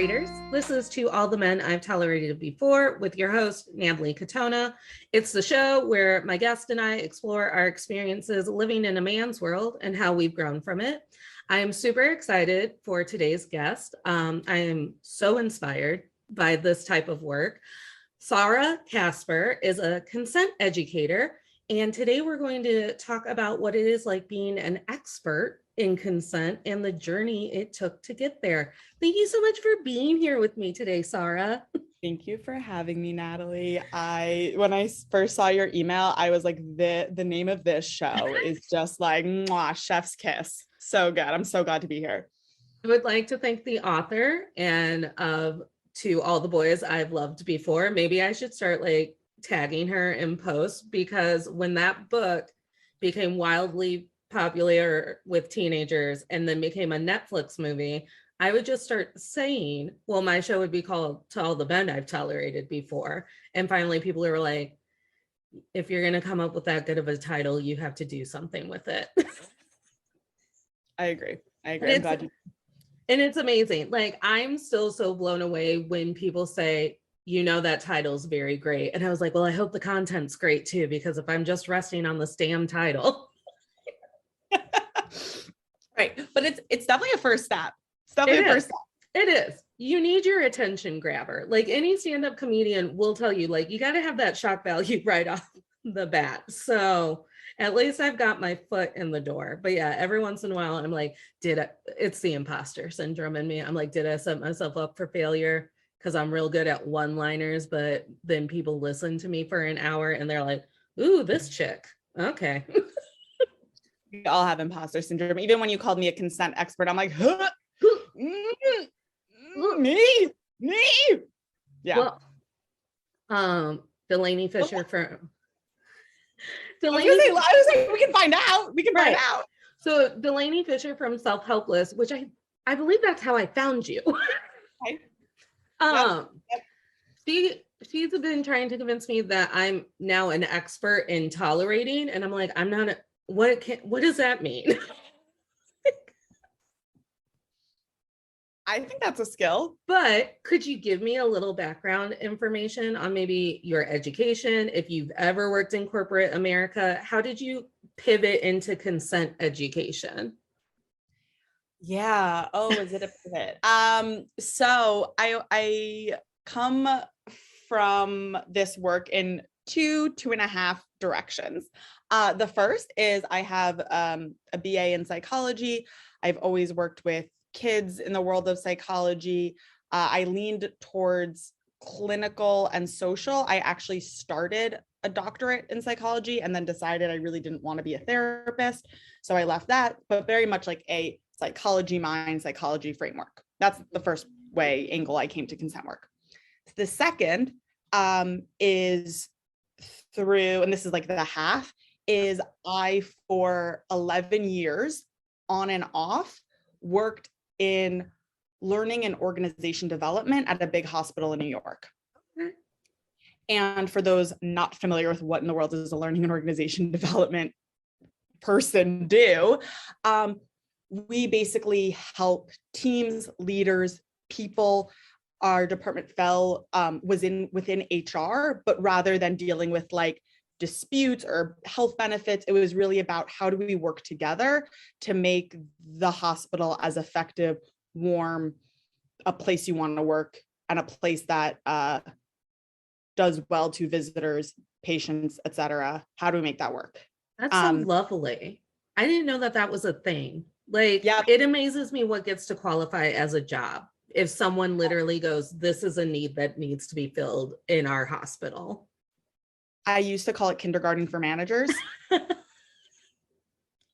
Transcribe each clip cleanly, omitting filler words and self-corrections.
tolerators. This is To All the Men I've Tolerated Before with your host, Natalie Katona. It's the show where my guest and I explore our experiences living in a man's world and how we've grown from it. I am super excited for today's guest. I am so inspired by this type of work. Sarah Casper is a consent educator, and today we're going to talk about what it is like being an expert in consent and the journey it took to get there. Thank you so much for being here with me today, Sarah. Thank you for having me, Natalie. When I first saw your email, I was like, the name of this show is just like, mwah, chef's kiss. So good. I'm so glad to be here. I would like to thank the author and To All the Boys I've Loved Before. Maybe I should start like tagging her in post, because when that book became wildly popular with teenagers and then became a Netflix movie, I would just start saying, well, my show would be called To All the Men I've Tolerated Before. And finally people are like, if you're going to come up with that good of a title, you have to do something with it. I agree. I'm glad you. And it's amazing. Like, I'm still so blown away when people say, you know, that title's very great. And I was like, well, I hope the content's great too, because if I'm just resting on this damn title. Right. But it's definitely a first step. It's definitely a first step. It is. You need your attention grabber. Like any stand-up comedian will tell you, like, you got to have that shock value right off the bat. So at least I've got my foot in the door. But yeah, every once in a while, I'm like, it's the imposter syndrome in me. I'm like, did I set myself up for failure? Because I'm real good at one-liners, but then people listen to me for an hour and they're like, ooh, this chick. Okay. We all have imposter syndrome. Even when you called me a consent expert, I'm like, huh? Me. Yeah. Well, Delaney Fisher from I was like, we can find out. Find out. So Delaney Fisher from Self Helpless, which I believe that's how I found you. Okay. Yep. She's been trying to convince me that I'm now an expert in tolerating, and I'm like, I'm not. What does that mean? I think that's a skill. But could you give me a little background information on maybe your education? If you've ever worked in corporate America, how did you pivot into consent education? Yeah. Oh, is it a pivot? So I come from this work in two and a half directions. The first is I have a BA in psychology. I've always worked with kids in the world of psychology. I leaned towards clinical and social. I actually started a doctorate in psychology and then decided I really didn't want to be a therapist. So I left that, but very much like a psychology mind, psychology framework. That's the first angle I came to consent work. The second is through, and this is like the half, is I, for 11 years on and off, worked in learning and organization development at a big hospital in New York. And for those not familiar with what in the world does a learning and organization development person do, we basically help teams, leaders, people. Our department was within HR, but rather than dealing with like disputes or health benefits, it was really about how do we work together to make the hospital as effective, warm, a place you want to work, and a place that does well to visitors, patients, etc. How do we make that work? That's so lovely. I didn't know that was a thing. Like, yeah. It amazes me what gets to qualify as a job. If someone literally goes, this is a need that needs to be filled in our hospital. I used to call it kindergarten for managers. It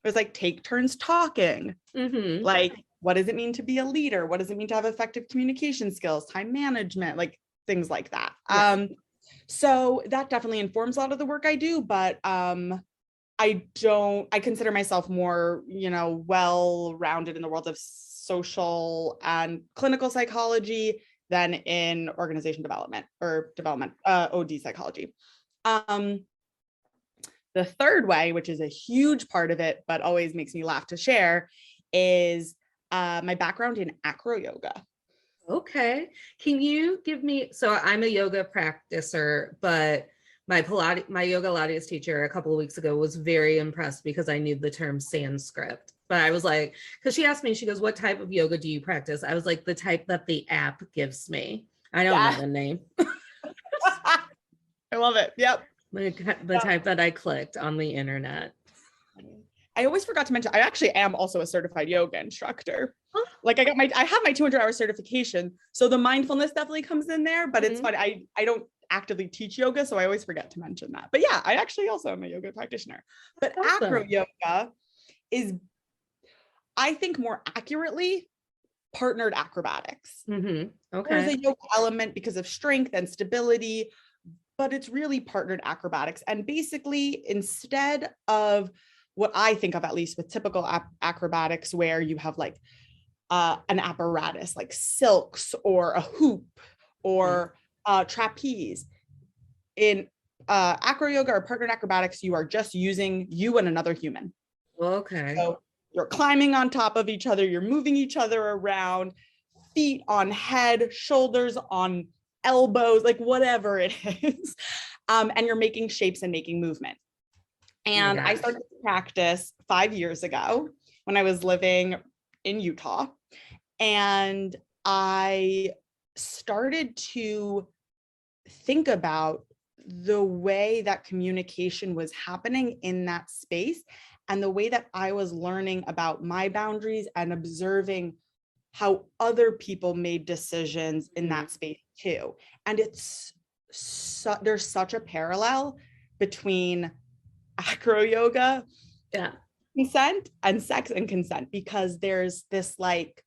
was like, take turns talking. Mm-hmm. Like, what does it mean to be a leader? What does it mean to have effective communication skills, time management, like things like that. Yeah. So that definitely informs a lot of the work I do, but I consider myself more, well-rounded in the world of social and clinical psychology than in organization development or OD psychology. The third way, which is a huge part of it, but always makes me laugh to share, is my background in Acroyoga. Okay. Can you give me, so I'm a yoga practicer, but my yoga Pilates teacher a couple of weeks ago was very impressed because I knew the term Sanskrit. But I was like, because she asked me, she goes, what type of yoga do you practice? I was like, the type that the app gives me. I don't know Yeah. the name. I love it. Yep. The type that I clicked on the internet. I always forgot to mention, I actually am also a certified yoga instructor. Oh. Like I have my 200-hour certification. So the mindfulness definitely comes in there, but it's funny. I don't actively teach yoga, so I always forget to mention that. But yeah, I actually also am a yoga practitioner. But Awesome. acro yoga is, I think, more accurately partnered acrobatics. Okay. There's a yoga element because of strength and stability, but it's really partnered acrobatics. And basically, instead of what I think of, at least with typical acrobatics, where you have like an apparatus like silks or a hoop or trapeze, in acro yoga or partnered acrobatics, you are just using you and another human. Okay. So you're climbing on top of each other, you're moving each other around, feet on head, shoulders on elbows, like whatever it is. And you're making shapes and making movement. And I started to practice 5 years ago when I was living in Utah. And I started to think about the way that communication was happening in that space and the way that I was learning about my boundaries and observing how other people made decisions in that space too. And there's such a parallel between acro yoga, consent, and sex and consent, because there's this like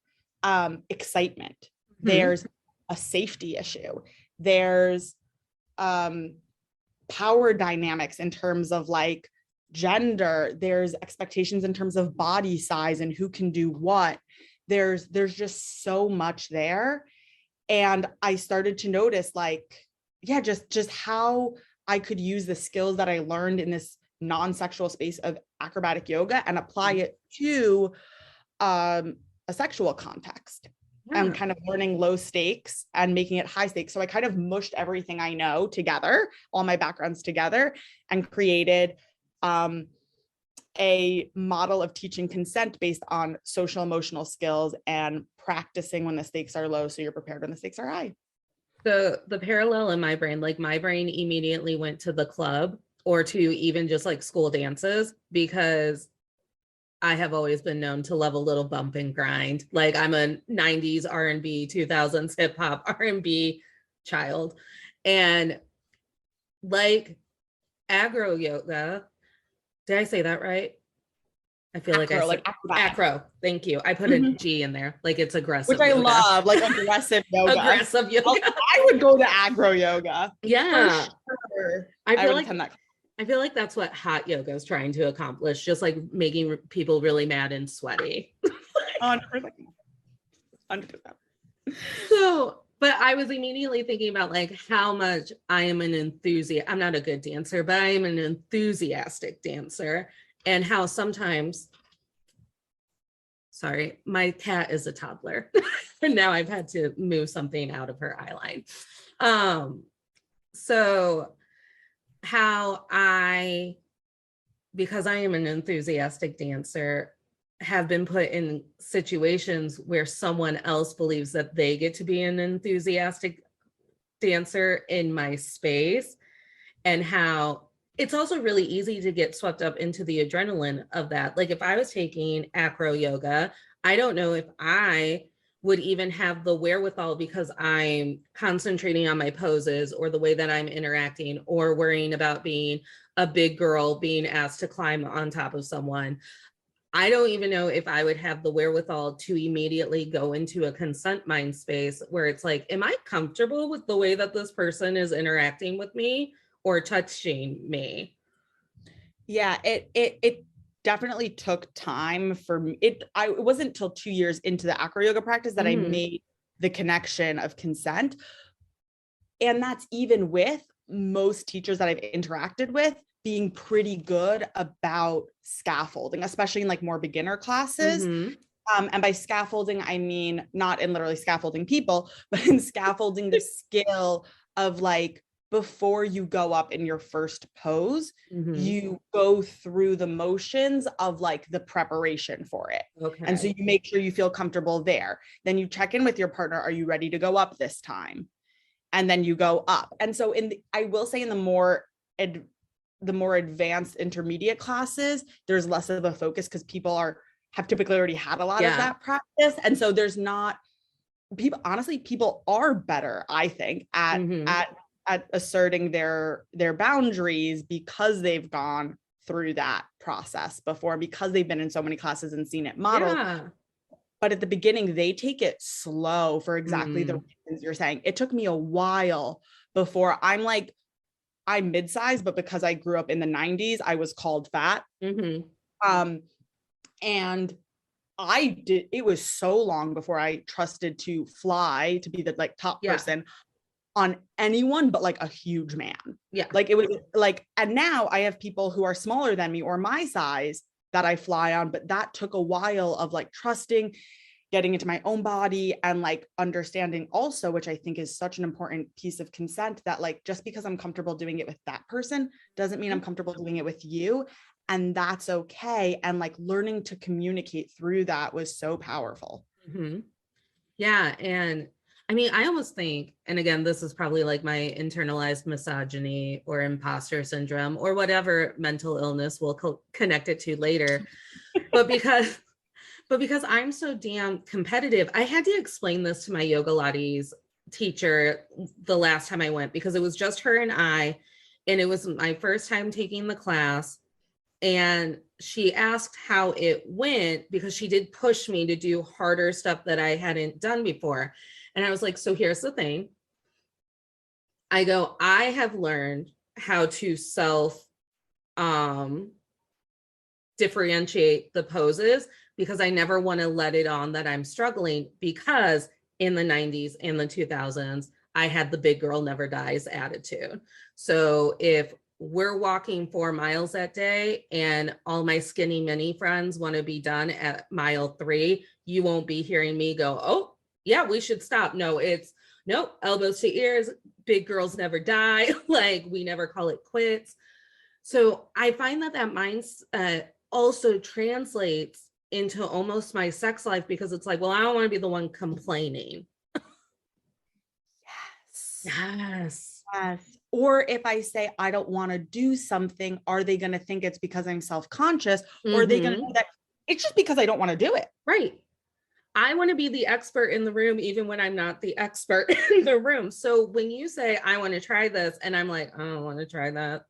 excitement. There's a safety issue. There's power dynamics in terms of like gender. There's expectations in terms of body size and who can do what. There's just so much there. And I started to notice like, just how I could use the skills that I learned in this non-sexual space of acrobatic yoga and apply it to a sexual context. And kind of learning low stakes and making it high stakes. So I kind of mushed everything I know together, all my backgrounds together, and created a model of teaching consent based on social emotional skills and practicing when the stakes are low, so you're prepared when the stakes are high. The parallel in my brain, like my brain immediately went to the club or to even just like school dances, because I have always been known to love a little bump and grind. Like I'm a 90s R&B, 2000s hip hop R&B child. And like acro yoga, did I say that right? I feel acro, like I said acro. Thank you. I put a G in there, like it's aggressive. Which I love, like aggressive yoga. Aggressive yoga. I would go to acro yoga. Yeah. Sure. I feel like that's what hot yoga is trying to accomplish, just like making people really mad and sweaty. 100%. So, but I was immediately thinking about like how much I am an enthusiast. I'm not a good dancer, but I am an enthusiastic dancer, and how sometimes, sorry, my cat is a toddler. And now I've had to move something out of her eye line. So how because I am an enthusiastic dancer, have been put in situations where someone else believes that they get to be an enthusiastic dancer in my space, and how it's also really easy to get swept up into the adrenaline of that. Like if I was taking acro yoga, I don't know if I would even have the wherewithal, because I'm concentrating on my poses or the way that I'm interacting, or worrying about being a big girl being asked to climb on top of someone. I don't even know if I would have the wherewithal to immediately go into a consent mind space where it's like, am I comfortable with the way that this person is interacting with me or touching me? Yeah, it definitely took time for me. It wasn't until 2 years into the acro yoga practice that I made the connection of consent. And that's even with most teachers that I've interacted with being pretty good about scaffolding, especially in like more beginner classes. And by scaffolding, I mean not in literally scaffolding people, but in scaffolding the skill of like, before you go up in your first pose, you go through the motions of like the preparation for it. Okay. And so you make sure you feel comfortable there. Then you check in with your partner. Are you ready to go up this time? And then you go up. And so I will say in the more advanced intermediate classes, there's less of a focus because people have typically already had a lot of that practice. And so there's not people are better, I think, at asserting their boundaries because they've gone through that process before, because they've been in so many classes and seen it modeled. Yeah. But at the beginning, they take it slow for exactly the reasons you're saying. It took me a while before I'm mid-sized, but because I grew up in the 90s, I was called fat. And it was so long before I trusted to fly to be the like top person on anyone, but like a huge man. Yeah. Like it was like, and now I have people who are smaller than me or my size that I fly on, but that took a while of like trusting, getting into my own body, and like understanding also, which I think is such an important piece of consent, that like, just because I'm comfortable doing it with that person doesn't mean I'm comfortable doing it with you. And that's okay. And like learning to communicate through that was so powerful. Yeah. And I mean, I almost think, and again, this is probably like my internalized misogyny or imposter syndrome or whatever mental illness we'll connect it to later. But because I'm so damn competitive, I had to explain this to my yoga Lattes teacher the last time I went, because it was just her and I, and it was my first time taking the class. And she asked how it went because she did push me to do harder stuff that I hadn't done before. And I was like, so here's the thing. I go, I have learned how to differentiate the poses because I never want to let it on that I'm struggling, because in the 90s and the 2000s, I had the big girl never dies attitude. So if we're walking 4 miles that day and all my skinny mini friends want to be done at mile 3, you won't be hearing me go, oh yeah, we should stop. No, it's nope, elbows to ears, big girls never die. Like we never call it quits. So I find that mindset also translates into almost my sex life, because it's like, well, I don't want to be the one complaining. Yes. Or if I say I don't want to do something, are they going to think it's because I'm self-conscious, or are they going to think that it's just because I don't want to do it? Right. I want to be the expert in the room, even when I'm not the expert in the room. So when you say, I want to try this, and I'm like, I don't want to try that,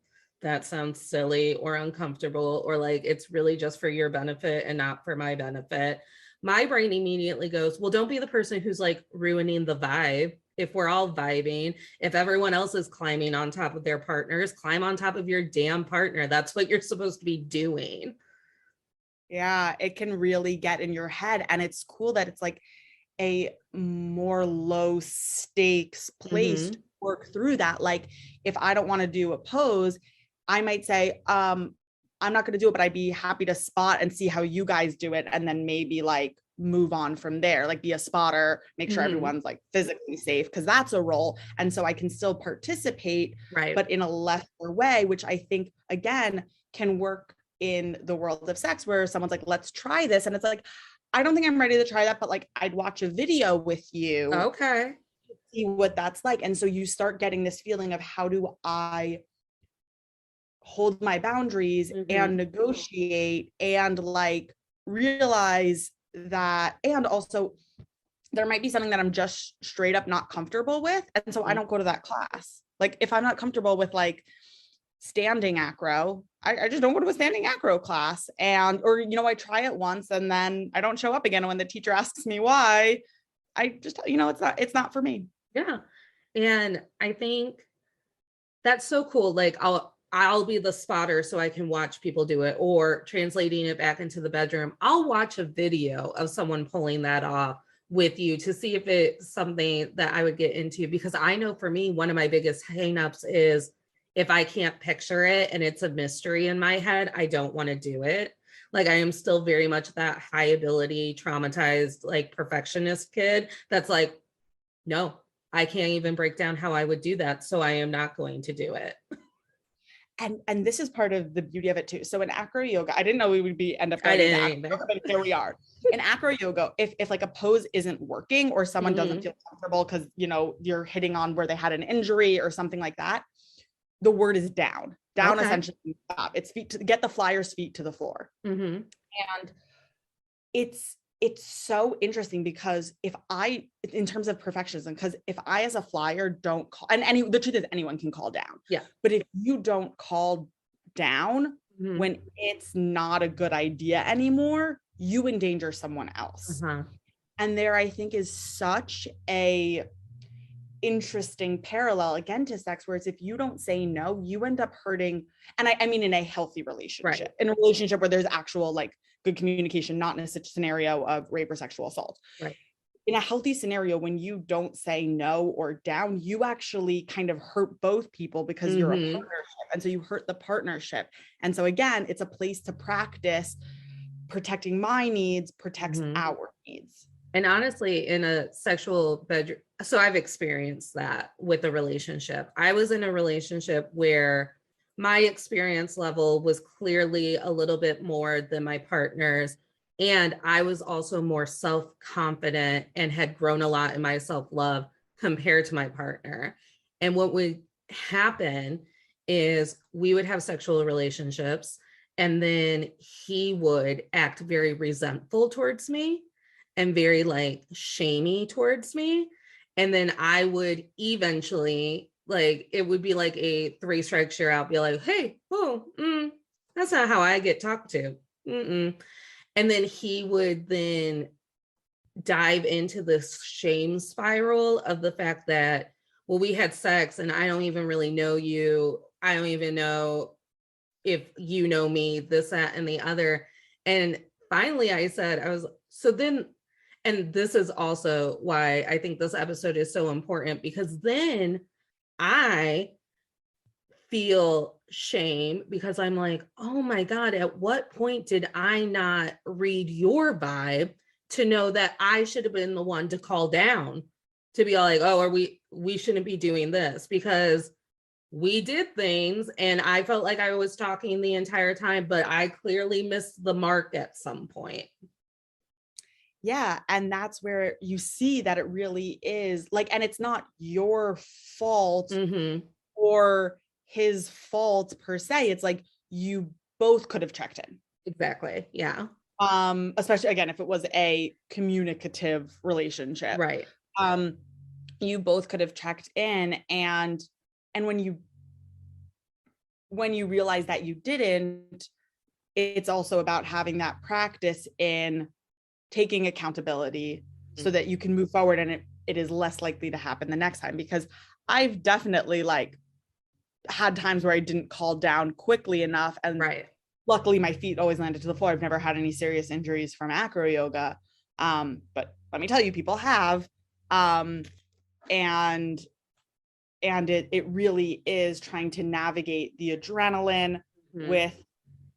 that sounds silly or uncomfortable, or like it's really just for your benefit and not for my benefit, my brain immediately goes, well, don't be the person who's like ruining the vibe. If we're all vibing, if everyone else is climbing on top of their partners, climb on top of your damn partner. That's what you're supposed to be doing. Yeah, it can really get in your head. And it's cool that it's like a more low stakes place to work through that. Like if I don't want to do a pose, I might say, I'm not going to do it, but I'd be happy to spot and see how you guys do it. And then maybe like move on from there, like be a spotter, make sure everyone's like physically safe, because that's a role. And so I can still participate, right, but in a lesser way, which I think again can work in the world of sex, where someone's like, let's try this. And it's like, I don't think I'm ready to try that, but like I'd watch a video with you. Okay. See what that's like. And so you start getting this feeling of, how do I hold my boundaries and negotiate and like realize that, and also there might be something that I'm just straight up not comfortable with. And so I don't go to that class. Like if I'm not comfortable with like standing acro, I just don't go to a standing acro class. And, or, you know, I try it once and then I don't show up again. And when the teacher asks me why, I just, you know, it's not for me. Yeah. And I think that's so cool. Like I'll be the spotter so I can watch people do it, or translating it back into the bedroom. I'll watch a video of someone pulling that off with you to see if it's something that I would get into, because I know for me, one of my biggest hangups is if I can't picture it and it's a mystery in my head, I don't want to do it. Like I am still very much that high ability, traumatized, like perfectionist kid that's like, no, I can't even break down how I would do that. So I am not going to do it. And this is part of the beauty of it too. So in acro yoga, I didn't know we would end up I going into didn't acro yoga, but here we are. In acro yoga, if like a pose isn't working or someone doesn't feel comfortable because you're hitting on where they had an injury or something like that, the word is down. Down essentially stop. It's feet to get the flyer's feet to the floor. And it's so interesting because if I, in terms of perfectionism, because if I as a flyer don't call, and the truth is anyone can call down. Yeah. But if you don't call down when it's not a good idea anymore, you endanger someone else. And there, I think, is such a interesting parallel again to sex, where it's if you don't say no, you end up hurting. And I mean in a healthy relationship, in a relationship where there's actual like good communication, not in a scenario of rape or sexual assault. In a healthy scenario, when you don't say no or down, you actually kind of hurt both people because you're a partnership. And so you hurt the partnership. And so again, it's a place to practice protecting my needs, protects our needs. And honestly, in a sexual bedroom, so I've experienced that with a relationship. I was in a relationship where my experience level was clearly a little bit more than my partner's. And I was also more self-confident and had grown a lot in my self-love compared to my partner. And what would happen is we would have sexual relationships, and then he would act very resentful towards me and very like shamey towards me. And then I would eventually, like, it would be like a 3 strikes you're out, be like, hey, that's not how I get talked to. And then he would then dive into this shame spiral of the fact that, well, we had sex and I don't even really know you. I don't even know if you know me, this, that, and the other. And finally I said, and this is also why I think this episode is so important, because then I feel shame because I'm like, oh my God, at what point did I not read your vibe to know that I should have been the one to call down, to be all like, oh, we shouldn't be doing this, because we did things and I felt like I was talking the entire time, but I clearly missed the mark at some point. Yeah. And that's where you see that it really is like, and it's not your fault or his fault per se. It's like you both could have checked in. Exactly. Yeah. Especially again, if it was a communicative relationship. Right. You both could have checked in, and when you realize that you didn't, it's also about having that practice in taking accountability so that you can move forward and it is less likely to happen the next time. Because I've definitely like had times where I didn't call down quickly enough, and luckily my feet always landed to the floor. I've never had any serious injuries from acro yoga, but let me tell you, people have, and it really is trying to navigate the adrenaline with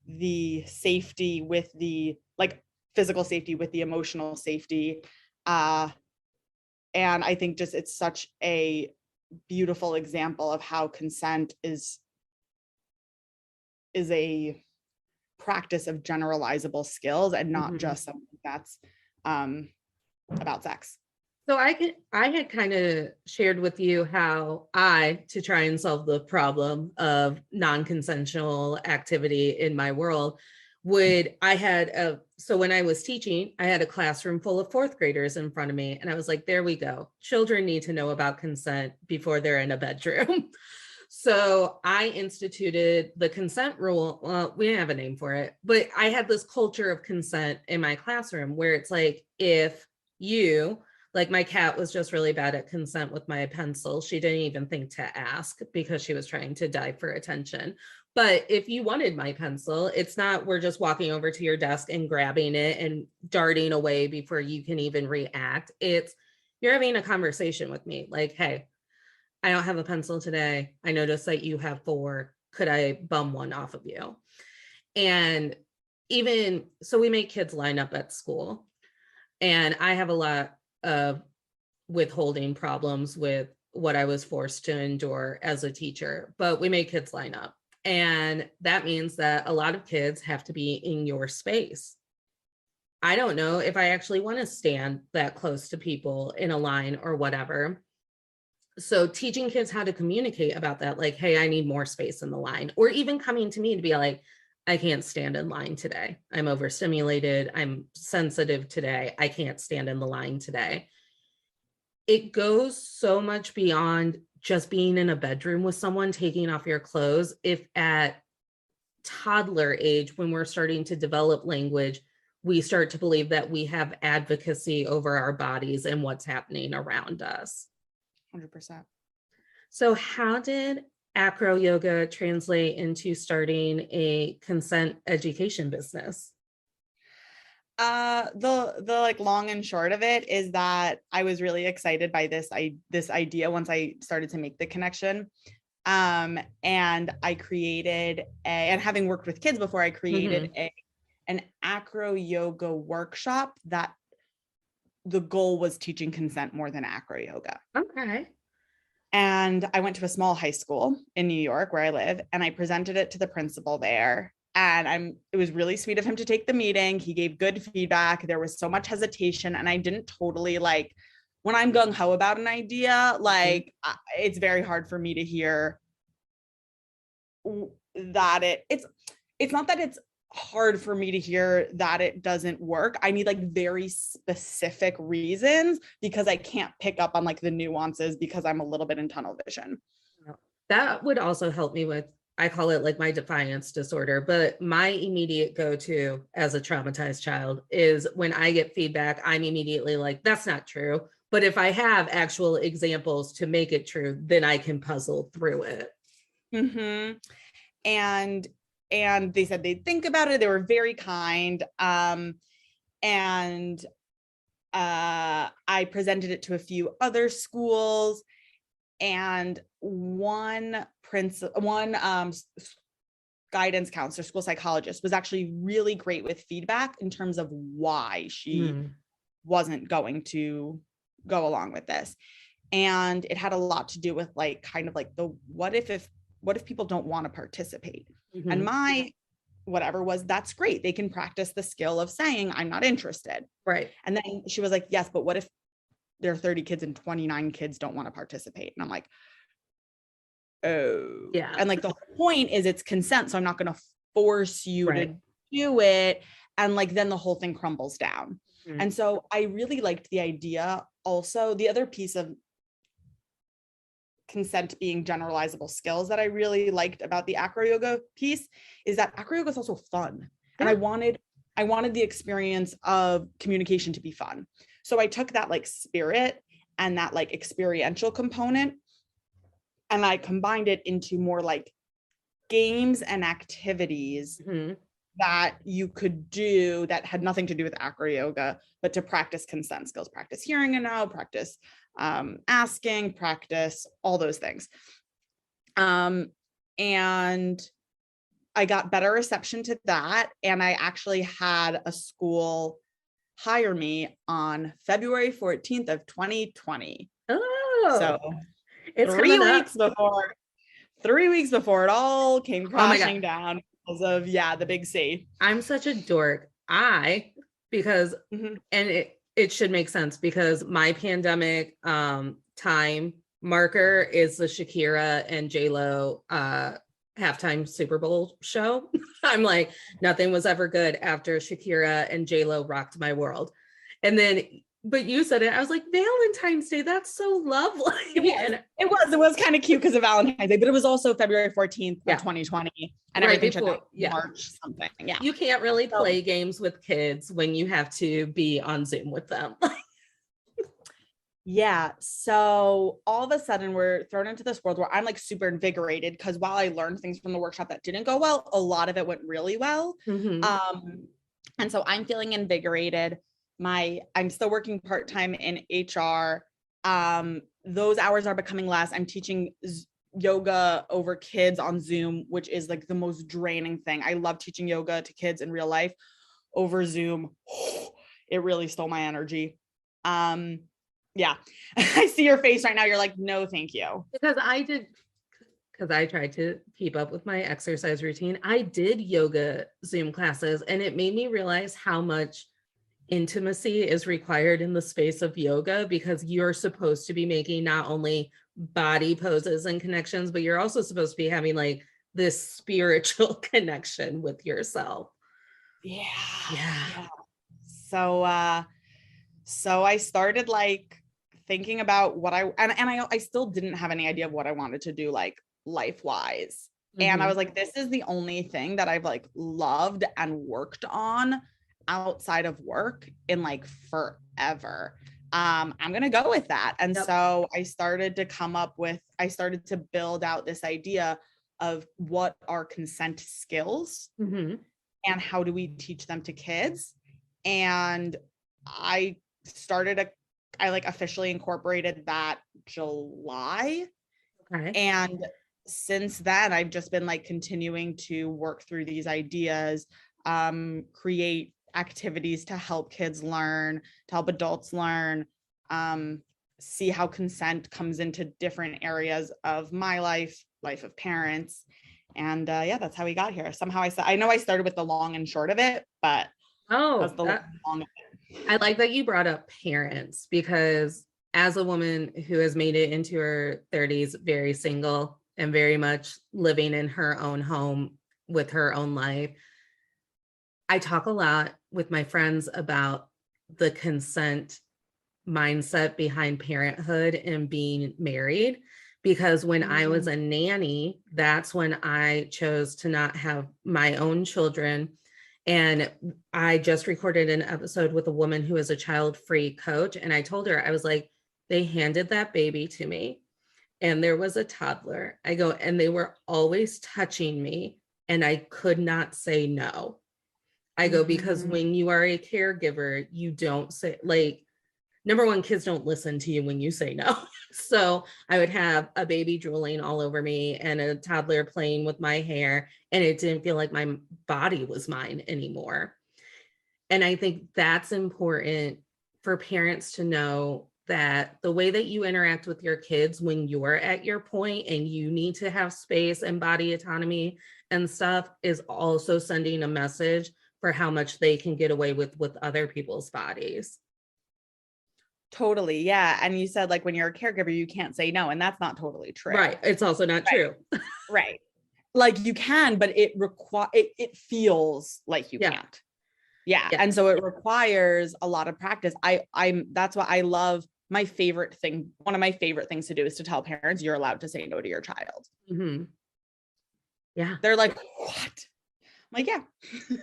the safety, with the like physical safety, with the emotional safety. And I think just it's such a beautiful example of how consent is a practice of generalizable skills and not just something that's about sex. So I had kind of shared with you how to try and solve the problem of non-consensual activity in my world, so when I was teaching, I had a classroom full of 4th graders in front of me. And I was like, there we go. Children need to know about consent before they're in a bedroom. So I instituted the consent rule. Well, we didn't have a name for it, but I had this culture of consent in my classroom where it's like, if you, like my cat was just really bad at consent with my pencil. She didn't even think to ask because she was trying to dive for attention. But if you wanted my pencil, it's not we're just walking over to your desk and grabbing it and darting away before you can even react. It's you're having a conversation with me like, hey, I don't have a pencil today. I noticed that you have 4. Could I bum one off of you? And even so, we make kids line up at school, and I have a lot of withholding problems with what I was forced to endure as a teacher, but we make kids line up. And that means that a lot of kids have to be in your space. I don't know if I actually want to stand that close to people in a line or whatever. So teaching kids how to communicate about that, like, hey, I need more space in the line, or even coming to me to be like, I can't stand in line today. I'm overstimulated. I'm sensitive today. I can't stand in the line today. It goes so much beyond just being in a bedroom with someone, taking off your clothes. If at toddler age, when we're starting to develop language, we start to believe that we have advocacy over our bodies and what's happening around us. 100%. So how did Acroyoga translate into starting a consent education business? The like long and short of it is that I was really excited by this idea once I started to make the connection. And I created and having worked with kids before, I created an acro yoga workshop that the goal was teaching consent more than acro yoga. Okay. And I went to a small high school in New York where I live, and I presented it to the principal there. And it was really sweet of him to take the meeting. He gave good feedback. There was so much hesitation, and I didn't totally like, when I'm gung-ho about an idea, like it's very hard for me to hear that it's not that it's hard for me to hear that it doesn't work. I need like very specific reasons, because I can't pick up on like the nuances because I'm a little bit in tunnel vision. That would also help me with, I call it like my defiance disorder, but my immediate go-to as a traumatized child is when I get feedback, I'm immediately like, that's not true. But if I have actual examples to make it true, then I can puzzle through it. And they said they'd think about it. They were very kind. And I presented it to a few other schools, and one guidance counselor, school psychologist, was actually really great with feedback in terms of why she wasn't going to go along with this. And it had a lot to do with like kind of like the what if people don't want to participate? And my whatever was, that's great. They can practice the skill of saying, I'm not interested. Right. And then she was like, yes, but what if there are 30 kids and 29 kids don't want to participate? And I'm like, oh, yeah. And like the whole point is it's consent. So I'm not going to force you to do it. And like, then the whole thing crumbles down. And so I really liked the idea. Also, the other piece of consent being generalizable skills that I really liked about the acroyoga piece is that acroyoga is also fun. And I wanted the experience of communication to be fun. So I took that like spirit and that like experiential component, and I combined it into more like games and activities that you could do that had nothing to do with acroyoga, but to practice consent skills, practice hearing a no, practice asking, practice all those things. And I got better reception to that. And I actually had a school hire me on February 14th of 2020. Oh, so it's 3 weeks before it all came crashing down because of the big C. I'm such a dork. Because and it should make sense, because my pandemic time marker is the Shakira and J-Lo halftime Super Bowl show. I'm like, nothing was ever good after Shakira and J-Lo rocked my world. And then, but you said it, I was like, Valentine's Day, that's so lovely. It was kind of cute because of Valentine's Day, but it was also February 14th of 2020, and everything shut down March something. Yeah. You can't really play games with kids when you have to be on Zoom with them. Yeah. So all of a sudden we're thrown into this world where I'm like super invigorated, because while I learned things from the workshop that didn't go well, a lot of it went really well. And so I'm feeling invigorated. I'm still working part-time in HR. Those hours are becoming less. I'm teaching yoga over kids on Zoom, which is like the most draining thing. I love teaching yoga to kids in real life. Over Zoom, it really stole my energy. Yeah. I see your face right now. You're like, no, thank you. Because I tried to keep up with my exercise routine. I did yoga Zoom classes, and it made me realize how much intimacy is required in the space of yoga, because you're supposed to be making not only body poses and connections, but you're also supposed to be having like this spiritual connection with yourself. Yeah. So I started like thinking about what I still didn't have any idea of what I wanted to do like life-wise. And I was like, this is the only thing that I've like loved and worked on outside of work in like forever. I'm gonna go with that. And so I started to build out this idea of what are consent skills and how do we teach them to kids. And I like officially incorporated that July. Okay. And since then, I've just been like continuing to work through these ideas, create activities to help kids learn, to help adults learn, see how consent comes into different areas of my life of parents. And yeah, that's how we got here. Somehow I know I started with the long and short of it, but long of it. I like that you brought up parents, because as a woman who has made it into her 30s, very single and very much living in her own home with her own life, I talk a lot with my friends about the consent mindset behind parenthood and being married. Because when I was a nanny, that's when I chose to not have my own children. And I just recorded an episode with a woman who is a child-free coach. And I told her, I was like, they handed that baby to me and there was a toddler. I go, and they were always touching me and I could not say no. I go, because when you are a caregiver, you don't say, like, number one, kids don't listen to you when you say no. So I would have a baby drooling all over me and a toddler playing with my hair, and it didn't feel like my body was mine anymore. And I think that's important for parents to know, that the way that you interact with your kids when you're at your point and you need to have space and body autonomy and stuff is also sending a message for how much they can get away with other people's bodies. Totally. Yeah. And you said like when you're a caregiver, you can't say no. And that's not totally true. Right. It's also not true. Right. Like you can, but it feels like you can't. Yeah. And so it requires a lot of practice. That's why I love one of my favorite things to do is to tell parents you're allowed to say no to your child. Yeah. They're like, what? Like,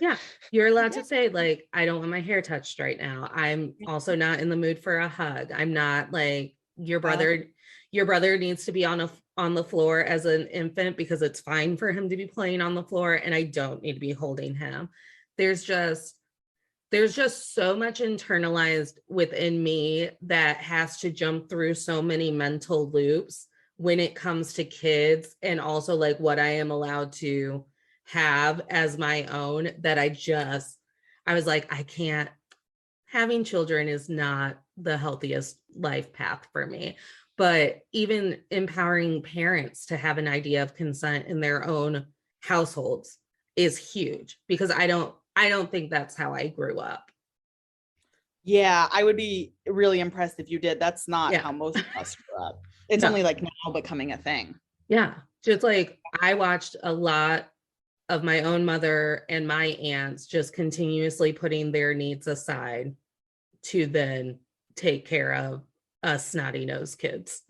yeah, you're allowed to say like, I don't want my hair touched right now. I'm also not in the mood for a hug. I'm not like your brother needs to be on the floor as an infant because it's fine for him to be playing on the floor and I don't need to be holding him. There's just so much internalized within me that has to jump through so many mental loops when it comes to kids, and also like what I am allowed to have as my own, that I was like, I can't, having children is not the healthiest life path for me. But even empowering parents to have an idea of consent in their own households is huge, because I don't think that's how I grew up. Yeah, I would be really impressed if you did. That's not how most of us grew up. It's only like now becoming a thing. Yeah, just like I watched a lot of my own mother and my aunts just continuously putting their needs aside to then take care of us snotty nosed kids.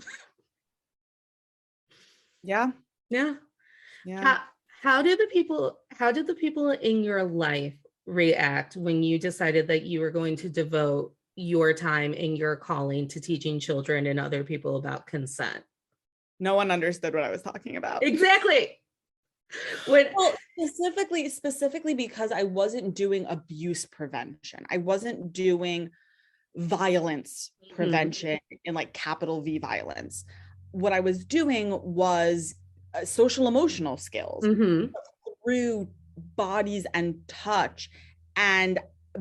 Yeah. How did the people in your life react when you decided that you were going to devote your time and your calling to teaching children and other people about consent? No one understood what I was talking about. Exactly. Well, specifically because I wasn't doing abuse prevention. I wasn't doing violence prevention in like capital V violence. what I was doing was social emotional skills through bodies and touch. And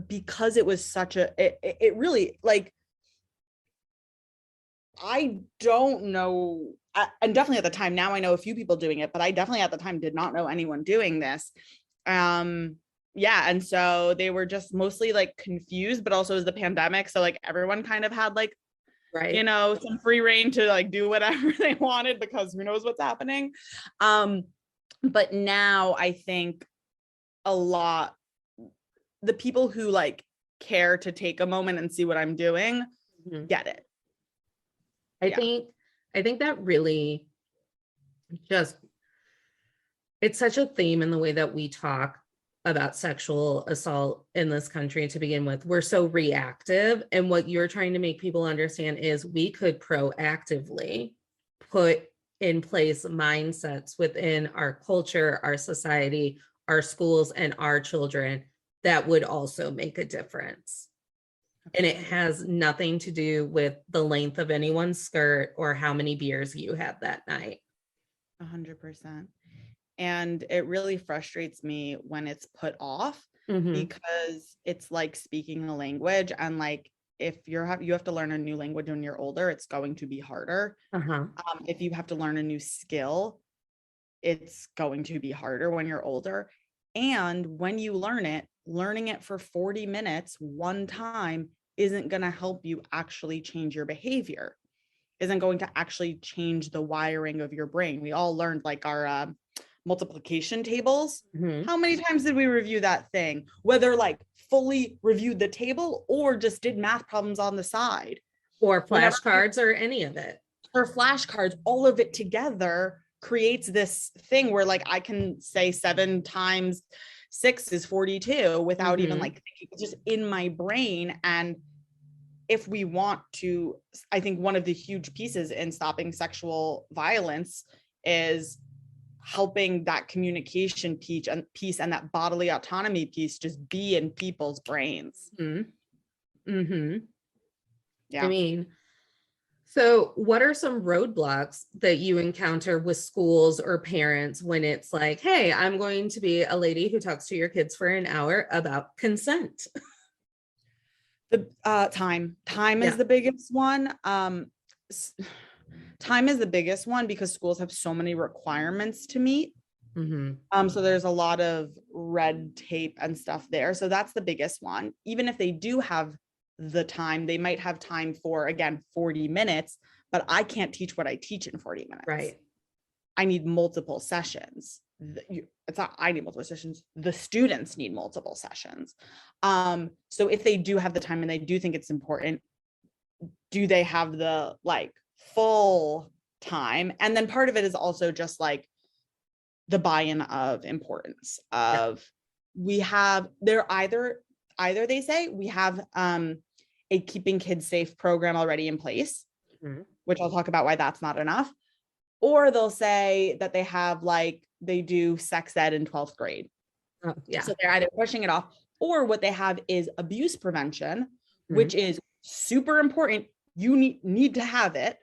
because it was such it really, like, I don't know, and definitely at the time, now I know a few people doing it, but I definitely at the time did not know anyone doing this. Yeah, and so they were just mostly like confused, but also it was the pandemic, so like everyone kind of had like, Right. you know, some free reign to like do whatever they wanted, because who knows what's happening. But now I think a lot, the people who like care to take a moment and see what I'm doing get it. I think that really just, it's such a theme in the way that we talk about sexual assault in this country to begin with. We're so reactive, and what you're trying to make people understand is we could proactively put in place mindsets within our culture, our society, our schools, and our children that would also make a difference. And it has nothing to do with the length of anyone's skirt or how many beers you had that night. 100%. And it really frustrates me when it's put off, because it's like speaking a language, and like if you have to learn a new language when you're older, it's going to be harder. If you have to learn a new skill, it's going to be harder when you're older. And when you learning it for 40 minutes one time isn't going to help you actually change your behavior, isn't going to actually change the wiring of your brain. We all learned like our multiplication tables. How many times did we review that thing? Whether like fully reviewed the table or just did math problems on the side. Or flashcards or any of it. Or flashcards, all of it together creates this thing where like I can say 7 times 6 is 42 without even like thinking. It's just in my brain. And if we want to, I think one of the huge pieces in stopping sexual violence is helping that communication piece and that bodily autonomy piece just be in people's brains. Yeah. I mean, so what are some roadblocks that you encounter with schools or parents when it's like, hey, I'm going to be a lady who talks to your kids for an hour about consent? The time is the biggest one. Time is the biggest one because schools have so many requirements to meet. So there's a lot of red tape and stuff there. So that's the biggest one. Even if they do have the time, they might have time for, again, 40 minutes, but I can't teach what I teach in 40 minutes. Right. I need multiple sessions. It's not I need multiple sessions. The students need multiple sessions. So if they do have the time and they do think it's important, do they have the like full time? And then part of it is also just like the buy-in of importance of we have, they're either they say we have a keeping kids safe program already in place, which I'll talk about why that's not enough. Or they'll say that they have like, they do sex ed in 12th grade. So they're either pushing it off, or what they have is abuse prevention, which is super important. You need to have it.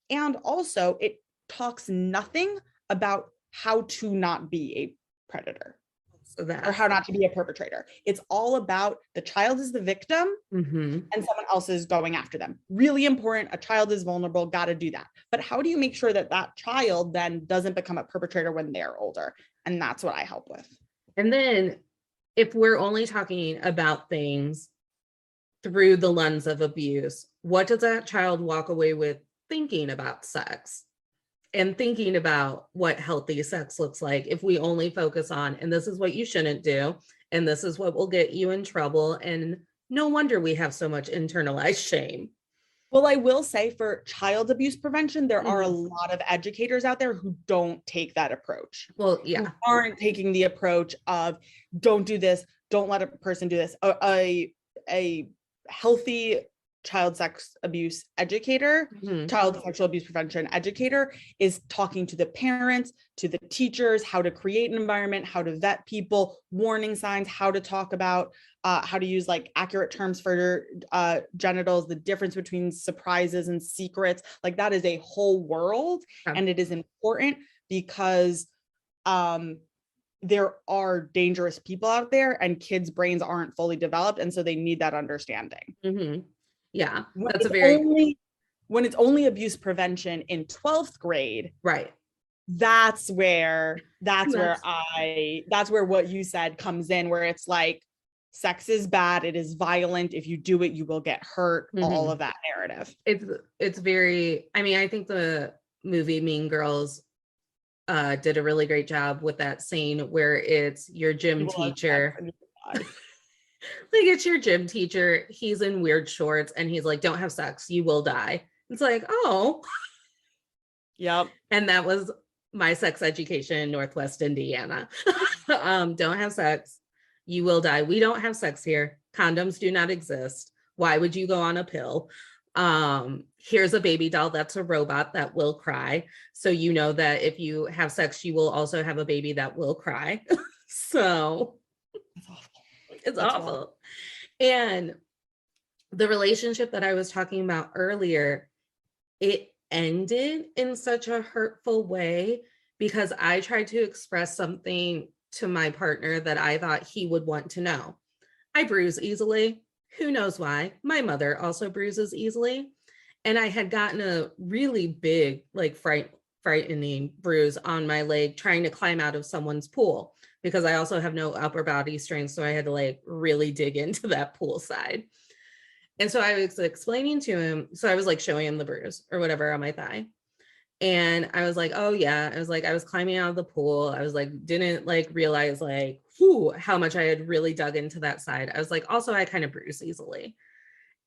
And also it talks nothing about how to not be a predator or how not to be a perpetrator. It's all about the child is the victim and someone else is going after them. Really important. A child is vulnerable, got to do that. But how do you make sure that that child then doesn't become a perpetrator when they're older? And that's what I help with. And then if we're only talking about things through the lens of abuse, what does that child walk away with thinking about sex and thinking about what healthy sex looks like if we only focus on, and this is what you shouldn't do, and this is what will get you in trouble? And no wonder we have so much internalized shame. Well, I will say for child abuse prevention, there are a lot of educators out there who don't take that approach. Well, who aren't taking the approach of don't do this, don't let a person do this. A healthy child sex abuse educator, child sexual abuse prevention educator is talking to the parents, to the teachers, how to create an environment, how to vet people, warning signs, how to talk about how to use like accurate terms for genitals, the difference between surprises and secrets. Like that is a whole world. Yeah. And it is important because there are dangerous people out there and kids' brains aren't fully developed. And so they need that understanding. Mm-hmm. Yeah. When That's when it's only abuse prevention in 12th grade, right. that's where what you said comes in, where it's like, sex is bad, it is violent, if you do it you will get hurt, all of that narrative. It's very, I mean, I think the movie Mean Girls did a really great job with that scene where it's your gym teacher. Like it's your gym teacher, he's in weird shorts and he's like, don't have sex, you will die. It's like, oh. Yep. And that was my sex education in Northwest Indiana. Don't have sex, you will die. We don't have sex here. Condoms do not exist. Why would you go on a pill? Here's a baby doll that's a robot that will cry. So you know that if you have sex, you will also have a baby that will cry. So it's awful. It's awful. And the relationship that I was talking about earlier, it ended in such a hurtful way because I tried to express something to my partner that I thought he would want to know. I bruise easily. Who knows why? My mother also bruises easily. And I had gotten a really big, like frightening bruise on my leg trying to climb out of someone's pool because I also have no upper body strength. So I had to like really dig into that pool side. And so I was explaining to him, so I was like showing him the bruise or whatever on my thigh. And I was like, oh yeah, I was like, I was climbing out of the pool. I was like, didn't like realize like, how much I had really dug into that side. I was like, also, I kind of bruise easily.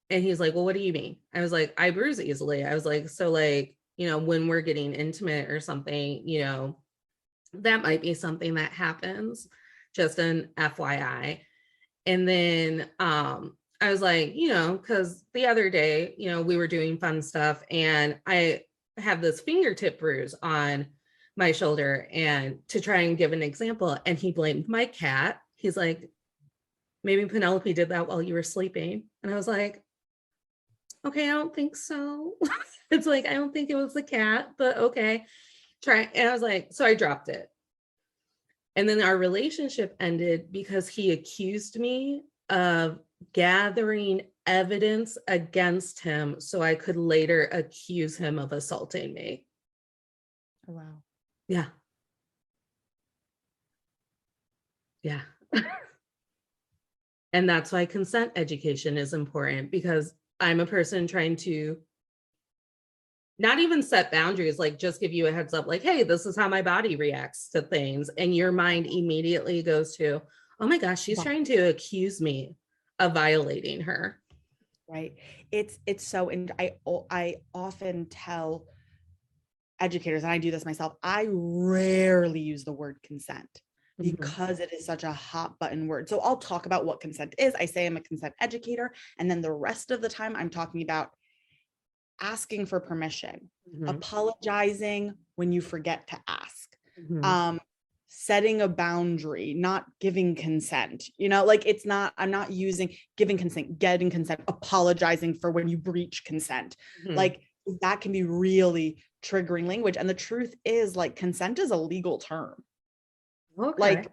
And he's like, well, what do you mean? I was like, I bruise easily. I was like, so like, you know, when we're getting intimate or something, you know, that might be something that happens, just an FYI. And then I was like, you know, because the other day, you know, we were doing fun stuff and I have this fingertip bruise on my shoulder, and to try and give an example, and he blamed my cat. He's like, maybe Penelope did that while you were sleeping. And I was like, okay, I don't think so. It's like, I don't think it was the cat, but okay, try. And I was like, so I dropped it. And then our relationship ended because he accused me of gathering evidence against him so I could later accuse him of assaulting me. Oh, wow. Yeah. Yeah. And that's why consent education is important, because I'm a person trying to not even set boundaries, like just give you a heads up, like, hey, this is how my body reacts to things. And your mind immediately goes to, oh my gosh, she's trying to accuse me of violating her. Right. It's so, and I often tell educators, and I do this myself, I rarely use the word consent because it is such a hot button word. So I'll talk about what consent is. I say I'm a consent educator, and then the rest of the time I'm talking about asking for permission, apologizing when you forget to ask, setting a boundary, not giving consent, you know, like it's not, I'm not using giving consent, getting consent, apologizing for when you breach consent. Like that can be really triggering language. And the truth is, like, consent is a legal term. Okay. Like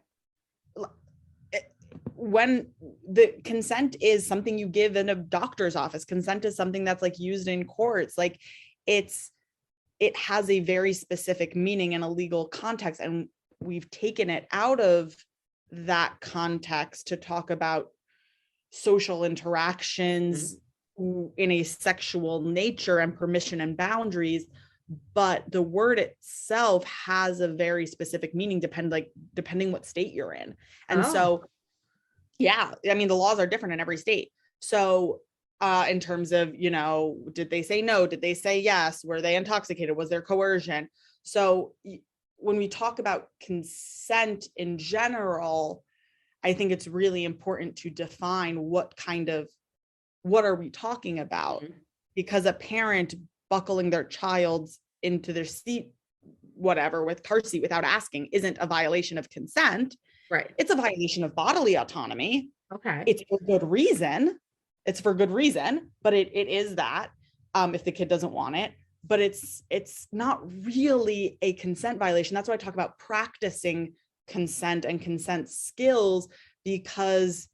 when the consent is something you give in a doctor's office, consent is something that's like used in courts. Like it has a very specific meaning in a legal context. And we've taken it out of that context to talk about social interactions in a sexual nature and permission and boundaries. But the word itself has a very specific meaning depending what state you're in. And so, yeah, I mean, the laws are different in every state. So in terms of, you know, did they say no? Did they say yes? Were they intoxicated? Was there coercion? So when we talk about consent in general, I think it's really important to define what are we talking about? Because a parent buckling their child into their seat, whatever, with car seat without asking isn't a violation of consent. Right. It's a violation of bodily autonomy. Okay. It's for good reason. It's for good reason, but it is that if the kid doesn't want it, but it's not really a consent violation. That's why I talk about practicing consent and consent skills, because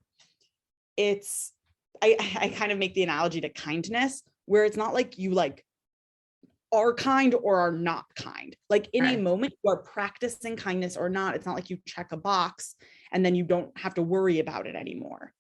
it's, I kind of make the analogy to kindness, where it's not like you like are kind or are not kind. Like in a moment, you are practicing kindness or not. It's not like you check a box and then you don't have to worry about it anymore.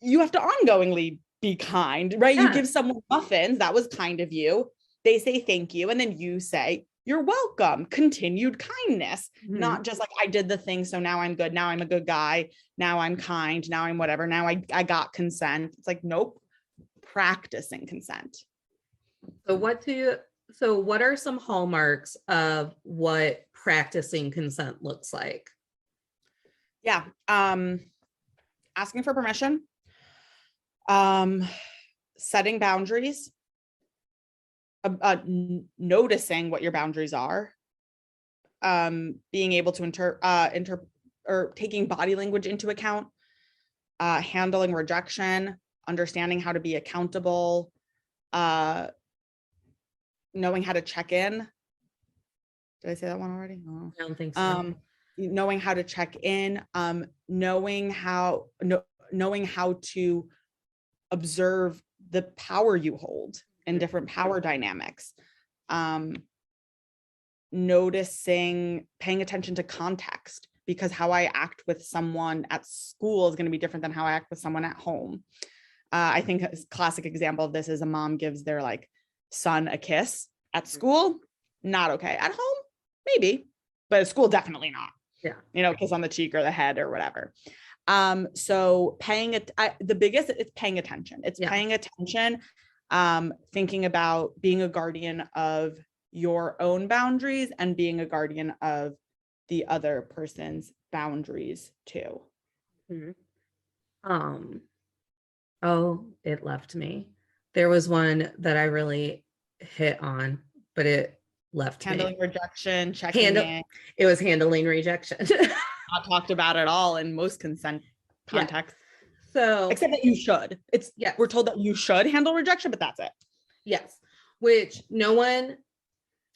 You have to ongoingly be kind, right? You give someone muffins, that was kind of you. They say thank you, and then you say, you're welcome. Continued kindness, not just like I did the thing, so now I'm good. Now I'm a good guy. Now I'm kind. Now I'm whatever. Now I got consent. It's like, nope, practicing consent. So what are some hallmarks of what practicing consent looks like? Yeah. Asking for permission, setting boundaries, noticing what your boundaries are, being able to or taking body language into account, handling rejection, understanding how to be accountable, knowing how to check in. Did I say that one already? I don't think so. Knowing how to check in, knowing how to observe the power you hold in different power dynamics, noticing, paying attention to context, because how I act with someone at school is going to be different than how I act with someone at home. I think a classic example of this is a mom gives their like son a kiss at school. Not okay. At home, maybe, but at school, definitely not. Yeah. Kiss on the cheek or the head or whatever. So the biggest, it's paying attention. It's paying attention, thinking about being a guardian of your own boundaries and being a guardian of the other person's boundaries too. Oh, it left me. There was one that I really hit on, but it left Handling me. rejection, checking in. It was handling rejection. Not talked about at all in most consent contexts. So except that you should. We're told that you should handle rejection, but that's it. Yes. Which no one,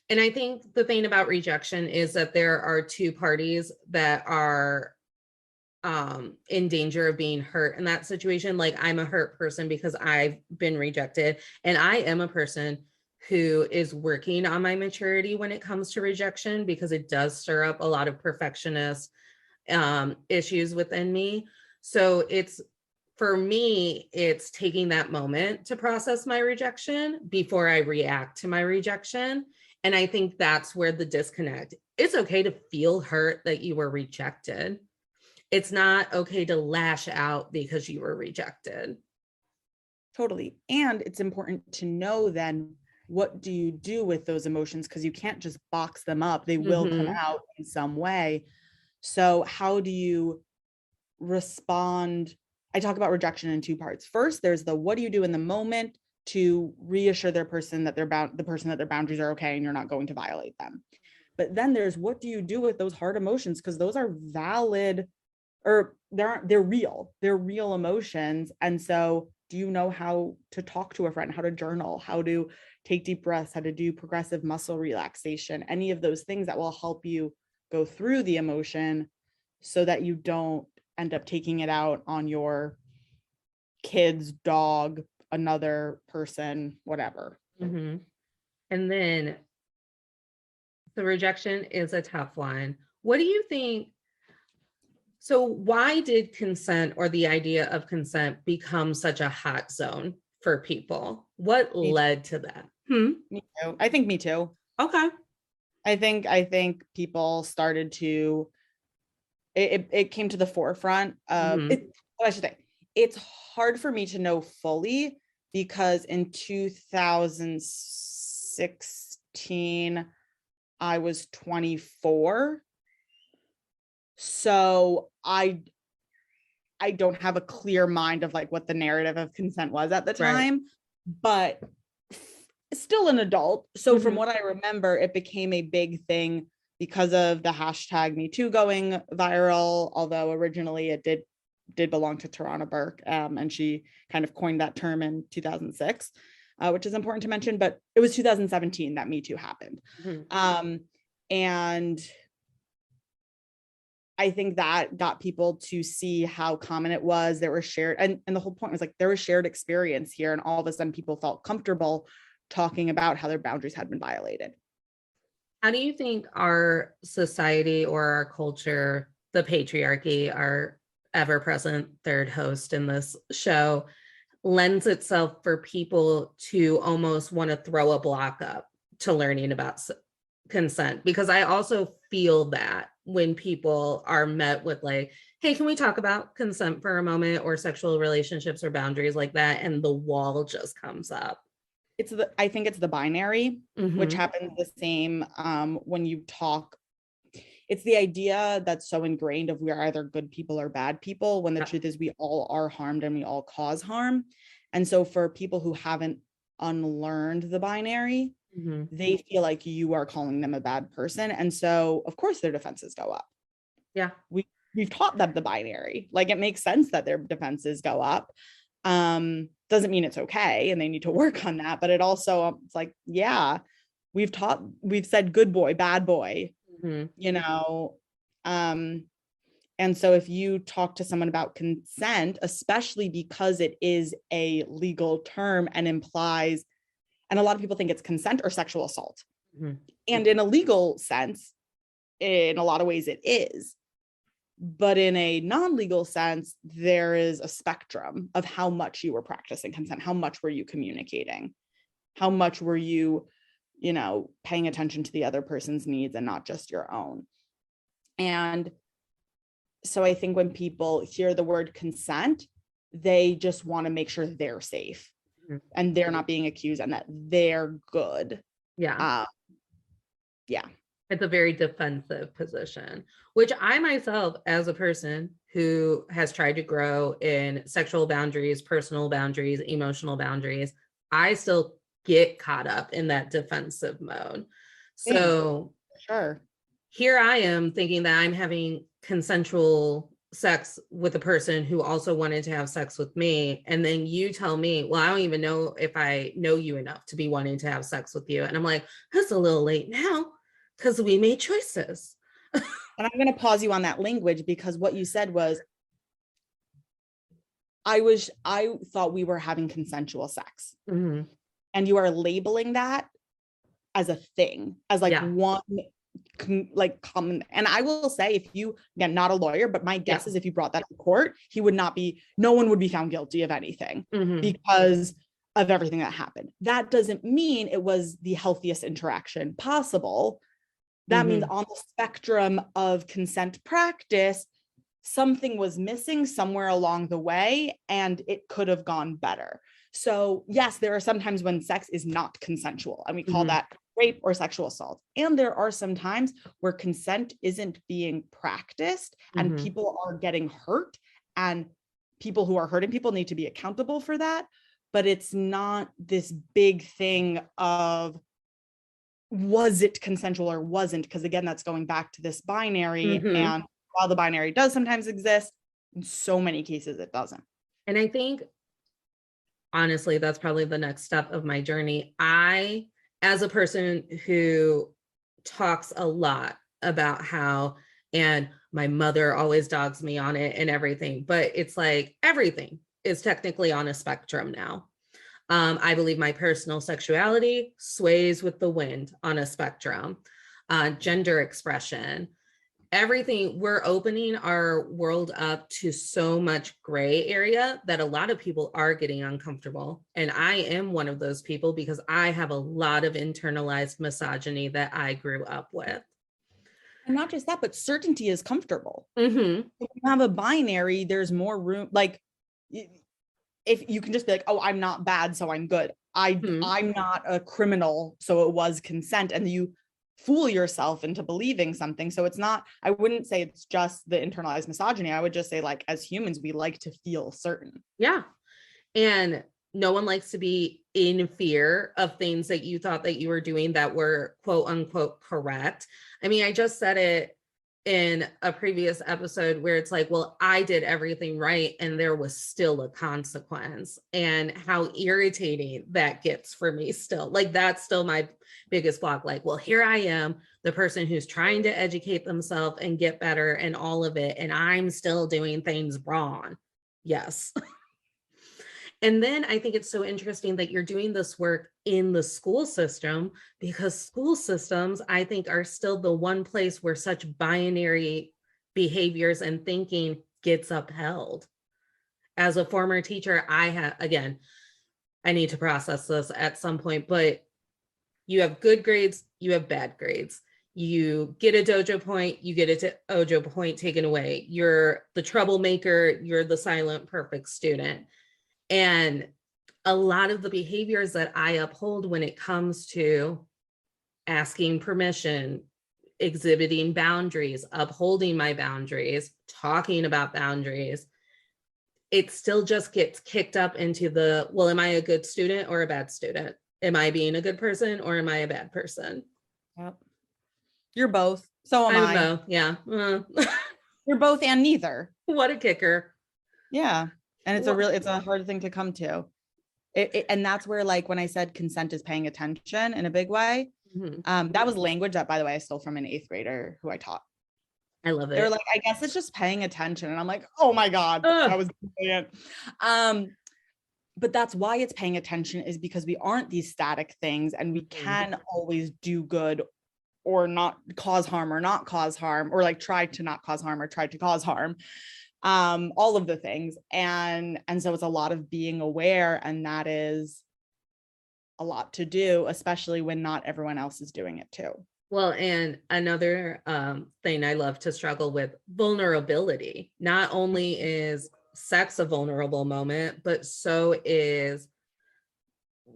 and I think the thing about rejection is that there are two parties that are in danger of being hurt in that situation. Like, I'm a hurt person because I've been rejected, and I am a person who is working on my maturity when it comes to rejection, because it does stir up a lot of perfectionist issues within me. So for me, it's taking that moment to process my rejection before I react to my rejection. And I think that's where the disconnect. It's okay to feel hurt that you were rejected. It's not okay to lash out because you were rejected. Totally. And it's important to know then, what do you do with those emotions? Because you can't just box them up. They will come out in some way. So how do you respond? I talk about rejection in two parts. First, there's the what do you do in the moment to reassure the person that their boundaries are okay and you're not going to violate them. But then there's what do you do with those hard emotions, because those are valid, or they're real emotions. And so do you know how to talk to a friend, how to journal, how to take deep breaths, how to do progressive muscle relaxation, any of those things that will help you go through the emotion so that you don't end up taking it out on your kids, dog, another person, whatever. And then the rejection is a tough one. What do you think? So why did consent, or the idea of consent, become such a hot zone for people? What led to that? Me too. I think me too. Okay. I think people started to, it came to the forefront of it. I should say, it's hard for me to know fully, because in 2016, I was 24. So I don't have a clear mind of like what the narrative of consent was at the time, but still an adult. So from what I remember, it became a big thing because of the hashtag Me Too going viral, although originally it did did belong to Tarana Burke, and she kind of coined that term in 2006, which is important to mention, but it was 2017 that Me Too happened. And I think that got people to see how common it was. There were shared, and the whole point was like, there was shared experience here. And all of a sudden people felt comfortable talking about how their boundaries had been violated. How do you think our society or our culture, the patriarchy, our ever-present third host in this show, lends itself for people to almost want to throw a block up to learning about consent? Because I also feel that when people are met with like, hey, can we talk about consent for a moment, or sexual relationships or boundaries like that, and the wall just comes up. I think it's the binary, which happens the same when you talk. It's the idea that's so ingrained of we are either good people or bad people, when the truth is we all are harmed and we all cause harm. And so for people who haven't unlearned the binary, they feel like you are calling them a bad person. And so of course their defenses go up. Yeah. We've taught them the binary. Like, it makes sense that their defenses go up. Doesn't mean it's okay, and they need to work on that. But it also, it's like, yeah, we've said good boy, bad boy, you know? And so if you talk to someone about consent, especially because it is a legal term and implies, and a lot of people think it's consent or sexual assault. And in a legal sense, in a lot of ways it is. But in a non-legal sense, there is a spectrum of how much you were practicing consent. How much were you communicating? How much were you, paying attention to the other person's needs and not just your own? And so I think when people hear the word consent, they just want to make sure they're safe and they're not being accused and that they're good. Yeah. Yeah. It's a very defensive position, which I myself, as a person who has tried to grow in sexual boundaries, personal boundaries, emotional boundaries, I still get caught up in that defensive mode. So sure, here I am thinking that I'm having consensual sex with a person who also wanted to have sex with me. And then you tell me, well, I don't even know if I know you enough to be wanting to have sex with you. And I'm like, that's a little late now, because we made choices. And I'm going to pause you on that language, because what you said was, I thought we were having consensual sex. And you are labeling that as a thing, as like one like common. And I will say, if you, again, not a lawyer, but my guess is if you brought that to court, no one would be found guilty of anything because of everything that happened. That doesn't mean it was the healthiest interaction possible. That means on the spectrum of consent practice, something was missing somewhere along the way, and it could have gone better. So yes, there are some times when sex is not consensual, and we call that rape or sexual assault. And there are some times where consent isn't being practiced and people are getting hurt, and people who are hurting people need to be accountable for that. But it's not this big thing of, was it consensual or wasn't? Because again, that's going back to this binary. And while the binary does sometimes exist, in so many cases it doesn't. And I think, honestly, that's probably the next step of my journey. I, as a person who talks a lot about how, and my mother always dogs me on it and everything, but it's like everything is technically on a spectrum now. I believe my personal sexuality sways with the wind on a spectrum. Gender expression, everything, we're opening our world up to so much gray area that a lot of people are getting uncomfortable. And I am one of those people, because I have a lot of internalized misogyny that I grew up with. And not just that, but certainty is comfortable. If you have a binary, there's more room. Like, if you can just be like, oh, I'm not bad, so I'm good. I'm not a criminal, so it was consent. And you fool yourself into believing something. So it's not, I wouldn't say it's just the internalized misogyny. I would just say, like, as humans, we like to feel certain. Yeah. And no one likes to be in fear of things that you thought that you were doing that were quote unquote correct. I mean, I just said it in a previous episode where it's like, well, I did everything right and there was still a consequence, and how irritating that gets for me still. Like, that's still my biggest block. Like, well, here I am, the person who's trying to educate themselves and get better and all of it, and I'm still doing things wrong. Yes. And then I think it's so interesting that you're doing this work in the school system, because school systems, I think, are still the one place where such binary behaviors and thinking gets upheld. As a former teacher, again, I need to process this at some point, but you have good grades, you have bad grades. You get a dojo point, you get a ojo point taken away. You're the troublemaker, you're the silent, perfect student. And a lot of the behaviors that I uphold when it comes to asking permission, exhibiting boundaries, upholding my boundaries, talking about boundaries, it still just gets kicked up into the, well, am I a good student or a bad student? Am I being a good person or am I a bad person? Yep. You're both. So am I. Both. Yeah. You're both and neither. What a kicker. Yeah. And it's a hard thing to come to. And that's where, like, when I said consent is paying attention in a big way, that was language that, by the way, I stole from an 8th grader who I taught. I love it. They're like, I guess it's just paying attention. And I'm like, oh my God, that was brilliant. But that's why it's paying attention, is because we aren't these static things, and we can always do good or not cause harm, or not cause harm, or like try to not cause harm or try to cause harm. All of the things. And so it's a lot of being aware, and that is a lot to do, especially when not everyone else is doing it too. Well, and another thing I love to struggle with, vulnerability. Not only is sex a vulnerable moment, but so is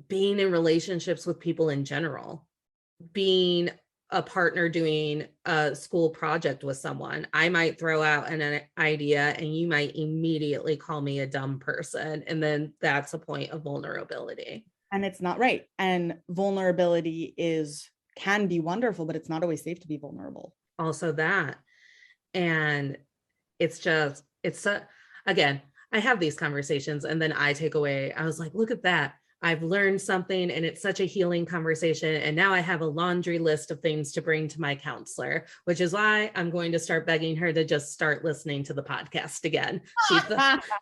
being in relationships with people in general, being a partner doing a school project with someone. I might throw out an idea and you might immediately call me a dumb person. And then that's a point of vulnerability. And it's not right. And vulnerability can be wonderful, but it's not always safe to be vulnerable. Also that. And again, I have these conversations and then I take away, I was like, look at that. I've learned something and it's such a healing conversation. And now I have a laundry list of things to bring to my counselor, which is why I'm going to start begging her to just start listening to the podcast again.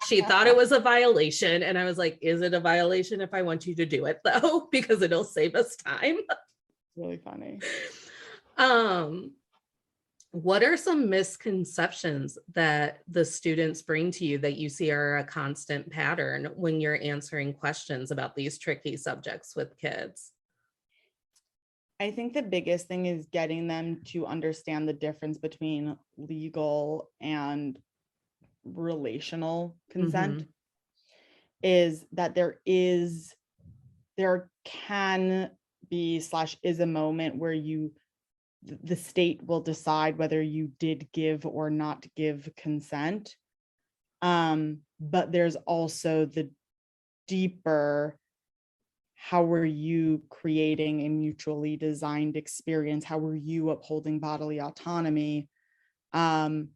She thought it was a violation. And I was like, is it a violation if I want you to do it though? Because it'll save us time. Really funny. What are some misconceptions that the students bring to you that you see are a constant pattern when you're answering questions about these tricky subjects with kids? I think the biggest thing is getting them to understand the difference between legal and relational consent. Is that there can be / is a moment where the state will decide whether you did give or not give consent. But there's also the deeper, how were you creating a mutually designed experience? How were you upholding bodily autonomy? That's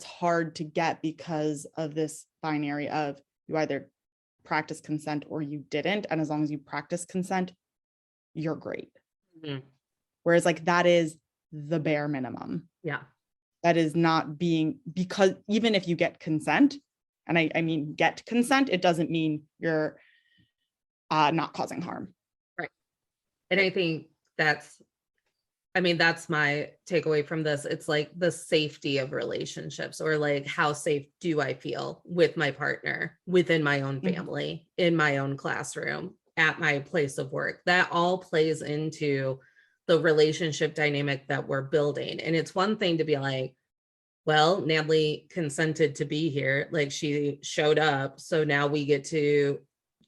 hard to get because of this binary of you either practice consent or you didn't. And as long as you practice consent, you're great. Whereas like that is the bare minimum. Yeah. That is not because even if you get consent, and I mean get consent, it doesn't mean you're not causing harm. Right. And I think that's my takeaway from this. It's like the safety of relationships, or like how safe do I feel with my partner, within my own family, in my own classroom, at my place of work. That all plays into the relationship dynamic that we're building. And it's one thing to be like, well, Natalie consented to be here. Like, she showed up. So now we get to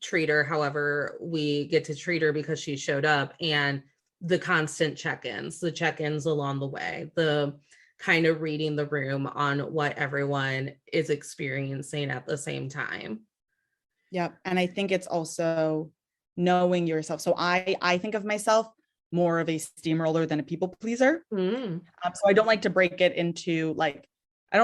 treat her however we get to treat her because she showed up. And the constant check-ins along the way, the kind of reading the room on what everyone is experiencing at the same time. Yep. And I think it's also knowing yourself. So I think of myself more of a steamroller than a people pleaser. So I don't like to break it into like,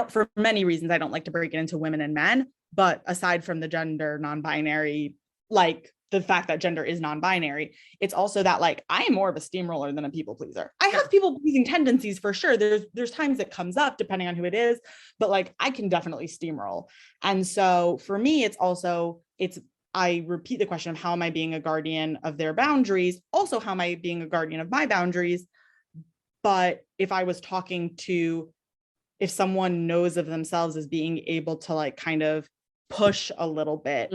for many reasons, I don't like to break it into women and men, but aside from the gender non-binary, like the fact that gender is non-binary, it's also that like, I am more of a steamroller than a people pleaser. I have people pleasing tendencies for sure. There's times it comes up depending on who it is, but like, I can definitely steamroll. And so for me, I repeat the question of how am I being a guardian of their boundaries? Also, how am I being a guardian of my boundaries? But if someone knows of themselves as being able to like kind of push a little bit,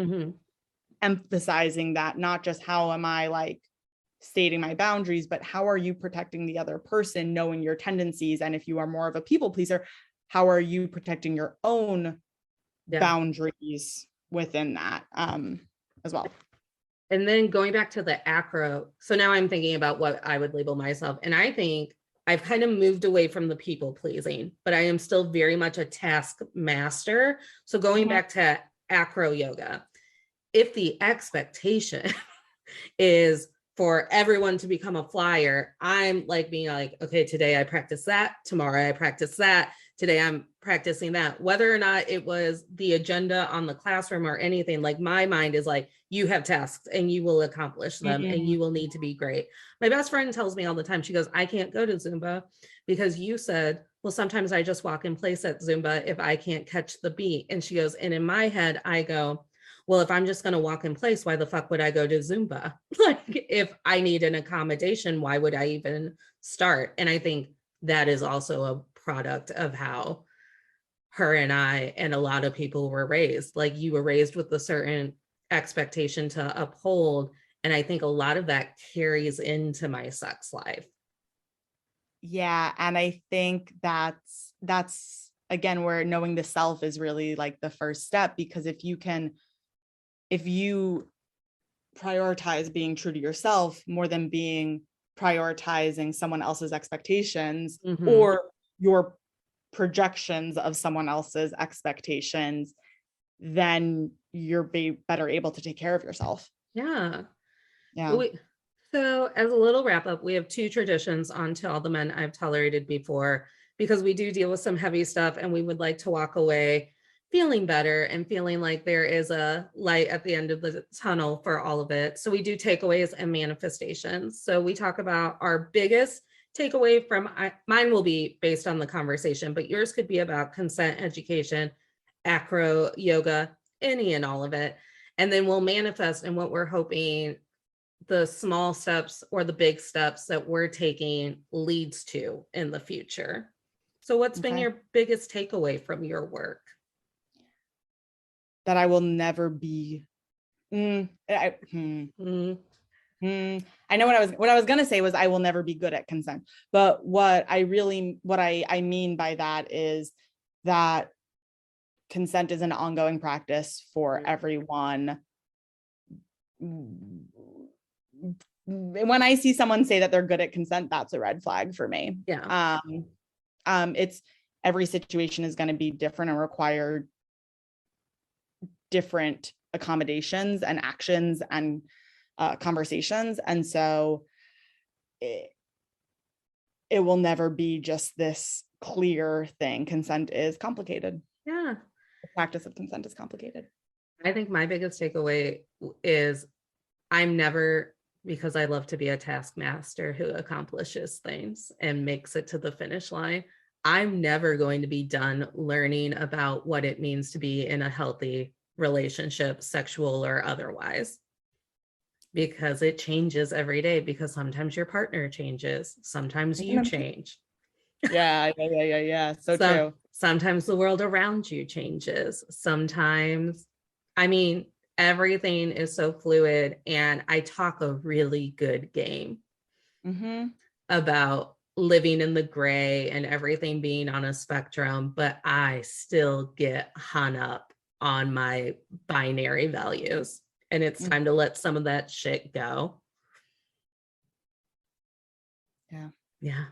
emphasizing that not just how am I like stating my boundaries, but how are you protecting the other person, knowing your tendencies? And if you are more of a people pleaser, how are you protecting your own boundaries within that as well? And then going back to the acro, so now I'm thinking about what I would label myself. And I think I've kind of moved away from the people pleasing, but I am still very much a task master. So going back to Acroyoga, if the expectation is for everyone to become a flyer, I'm like being like, okay, today I practice that, tomorrow I practice that, today I'm practicing that. Whether or not it was the agenda on the classroom or anything, like my mind is like, you have tasks and you will accomplish them and you will need to be great. My best friend tells me all the time, she goes, I can't go to Zumba because you said, well, sometimes I just walk in place at Zumba if I can't catch the beat. And she goes, and in my head, I go, well, if I'm just going to walk in place, why the fuck would I go to Zumba? Like if I need an accommodation, why would I even start? And I think that is also a product of how her and I and a lot of people were raised. Like you were raised with a certain expectation to uphold. And I think a lot of that carries into my sex life. Yeah. And I think that's again, where knowing the self is really like the first step, because if you prioritize being true to yourself more than prioritizing someone else's expectations or your projections of someone else's expectations, then you're better able to take care of yourself. Yeah. Yeah. So as a little wrap up, we have 2 traditions on To All the Men I've Tolerated Before, because we do deal with some heavy stuff and we would like to walk away feeling better and feeling like there is a light at the end of the tunnel for all of it. So we do takeaways and manifestations. So we talk about our biggest takeaway from, mine will be based on the conversation, but yours could be about consent education, acro yoga, any and all of it. And then we'll manifest and what we're hoping the small steps or the big steps that we're taking leads to in the future. So what's been your biggest takeaway from your work? That I will never be. I know what I was going to say was I will never be good at consent. But what I mean by that is that consent is an ongoing practice for everyone. When I see someone say that they're good at consent, that's a red flag for me. Yeah. It's every situation is going to be different and require different accommodations and actions and conversations. And so it will never be just this clear thing. Consent is complicated. Yeah. The practice of consent is complicated. I think my biggest takeaway is I'm never, because I love to be a taskmaster who accomplishes things and makes it to the finish line, I'm never going to be done learning about what it means to be in a healthy relationship, sexual or otherwise, because it changes every day, because sometimes your partner changes, sometimes you change. Yeah. So true. Sometimes the world around you changes. Sometimes, I mean, everything is so fluid, and I talk a really good game about living in the gray and everything being on a spectrum, but I still get hung up on my binary values, and it's time to let some of that shit go. Yeah.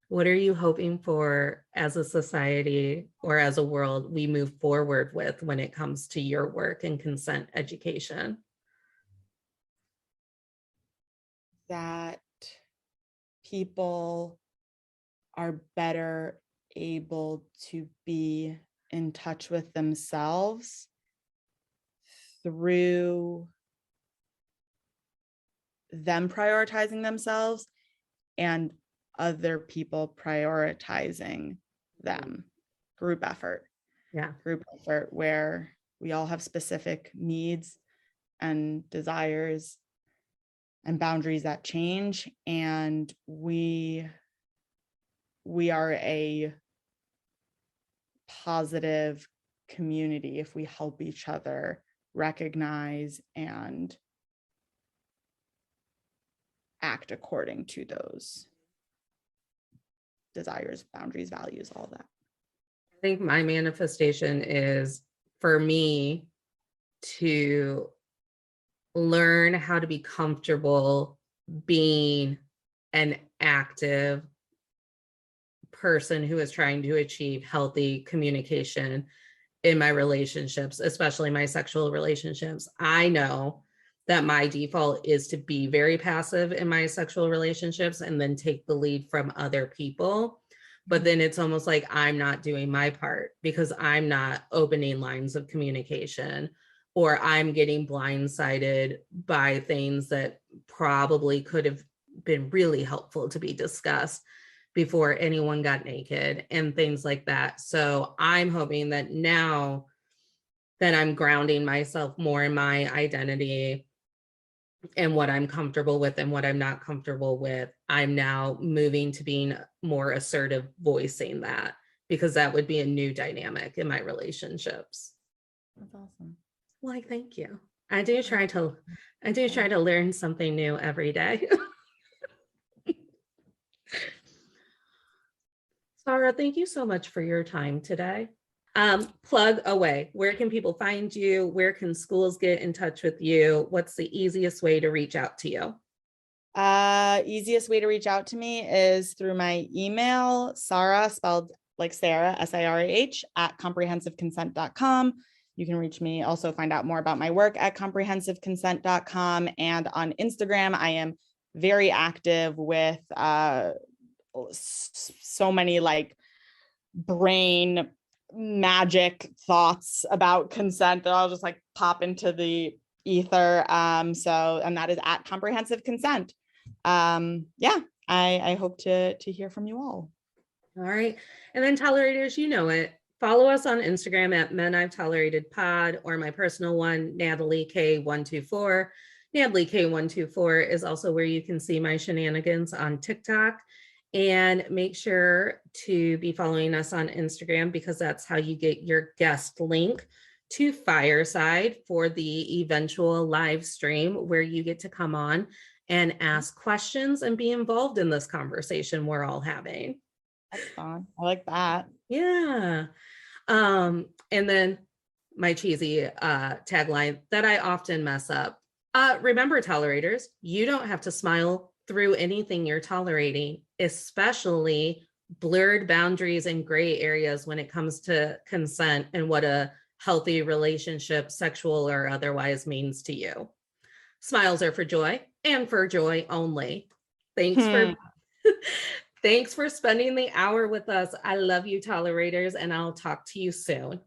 What are you hoping for as a society or as a world we move forward with when it comes to your work in consent education? That people are better able to be in touch with themselves through them prioritizing themselves and other people prioritizing them. Group effort where we all have specific needs and desires and boundaries that change, and we are a positive community if we help each other recognize and act according to those desires, boundaries, values, all that. I think my manifestation is for me to learn how to be comfortable being an active person who is trying to achieve healthy communication in my relationships, especially my sexual relationships. I know that my default is to be very passive in my sexual relationships and then take the lead from other people. But then it's almost like I'm not doing my part because I'm not opening lines of communication, or I'm getting blindsided by things that probably could have been really helpful to be discussed before anyone got naked and things like that. So I'm hoping that now that I'm grounding myself more in my identity and what I'm comfortable with and what I'm not comfortable with, I'm now moving to being more assertive, voicing that, because that would be a new dynamic in my relationships. That's awesome. Why, thank you. I do try to learn something new every day. Sarah, thank you so much for your time today. Plug away. Where can people find you? Where can schools get in touch with you? What's the easiest way to reach out to you? Easiest way to reach out to me is through my email, Sarah, spelled like Sarah, SARAH, @comprehensiveconsent.com. You can reach me, also find out more about my work at comprehensiveconsent.com. And on Instagram, I am very active with so many like brain magic thoughts about consent that I'll just like pop into the ether. And that is at comprehensive consent. I hope to hear from you all. All right. And then tolerators, you know it. Follow us on Instagram at Men I've Tolerated Pod, or my personal one, Natalie K124. Natalie K124 is also where you can see my shenanigans on TikTok. And make sure to be following us on Instagram, because that's how you get your guest link to Fireside for the eventual live stream where you get to come on and ask questions and be involved in this conversation we're all having. That's fun. I like that. Yeah. And then my cheesy tagline that I often mess up. Remember, tolerators, you don't have to smile through anything you're tolerating, especially blurred boundaries and gray areas when it comes to consent and what a healthy relationship, sexual or otherwise, means to you. Smiles are for joy and for joy only. Thanks for spending the hour with us. I love you, tolerators, and I'll talk to you soon.